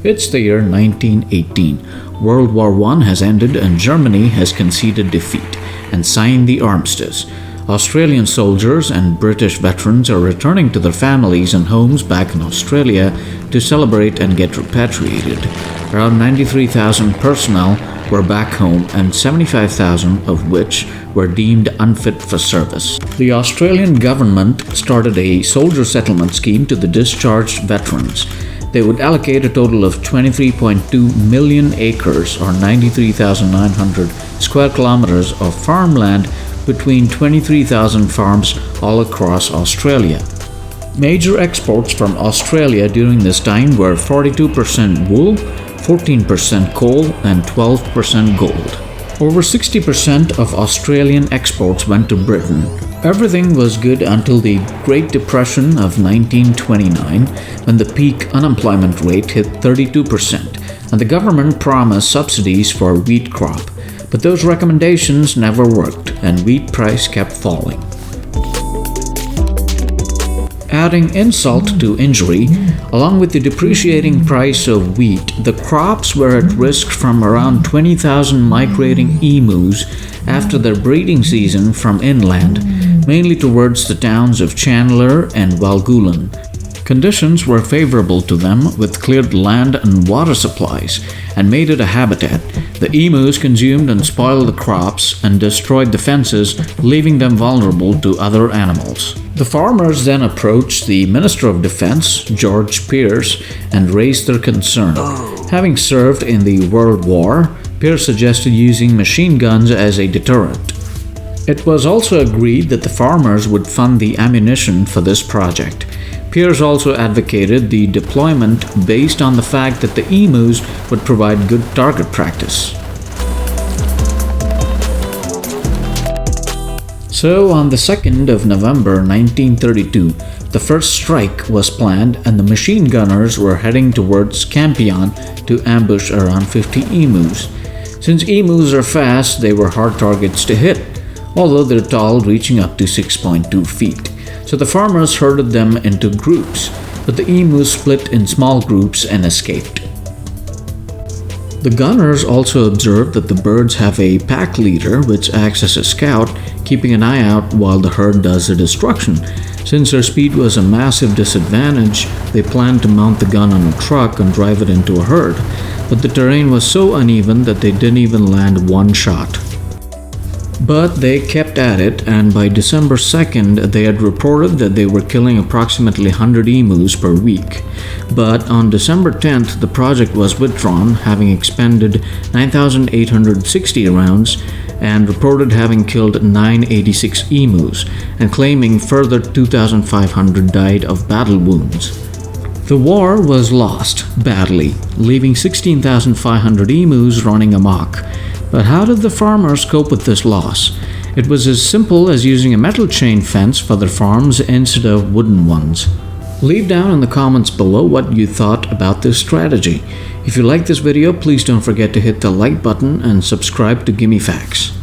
It's the year 1918. World War I has ended and Germany has conceded defeat and signed the armistice. Australian soldiers and British veterans are returning to their families and homes back in Australia to celebrate and get repatriated. Around 93,000 personnel were back home and 75,000 of which were deemed unfit for service. The Australian government started a soldier settlement scheme to the discharged veterans. They would allocate a total of 23.2 million acres or 93,900 square kilometers of farmland between 23,000 farms all across Australia. Major exports from Australia during this time were 42% wool, 14% coal, and 12% gold. Over 60% of Australian exports went to Britain. Everything was good until the Great Depression of 1929, when the peak unemployment rate hit 32%, and the government promised subsidies for wheat crop. But those recommendations never worked, and wheat price kept falling. Adding insult to injury, along with the depreciating price of wheat, the crops were at risk from around 20,000 migrating emus after their breeding season from inland, mainly towards the towns of Chandler and Walgoolan. Conditions were favorable to them with cleared land and water supplies and made it a habitat. The emus consumed and spoiled the crops and destroyed the fences, leaving them vulnerable to other animals. The farmers then approached the Minister of Defense, George Pearce, and raised their concern. Having served in the World War, Pearce suggested using machine guns as a deterrent. It was also agreed that the farmers would fund the ammunition for this project. Pearce also advocated the deployment based on the fact that the emus would provide good target practice. So, on the 2nd of November 1932, the first strike was planned and the machine gunners were heading towards Campion to ambush around 50 emus. Since emus are fast, they were hard targets to hit, although they're tall, reaching up to 6.2 feet. So the farmers herded them into groups, but the emus split in small groups and escaped. The gunners also observed that the birds have a pack leader which acts as a scout, keeping an eye out while the herd does the destruction. Since their speed was a massive disadvantage, they planned to mount the gun on a truck and drive it into a herd, but the terrain was so uneven that they didn't even land one shot. But they kept at it, and by December 2nd, they had reported that they were killing approximately 100 emus per week. But on December 10th, the project was withdrawn, having expended 9,860 rounds and reported having killed 986 emus, and claiming further 2,500 died of battle wounds. The war was lost badly, leaving 16,500 emus running amok. But how did the farmers cope with this loss? It was as simple as using a metal chain fence for their farms instead of wooden ones. Leave down in the comments below what you thought about this strategy. If you like this video, please don't forget to hit the like button and subscribe to Gimme Facts.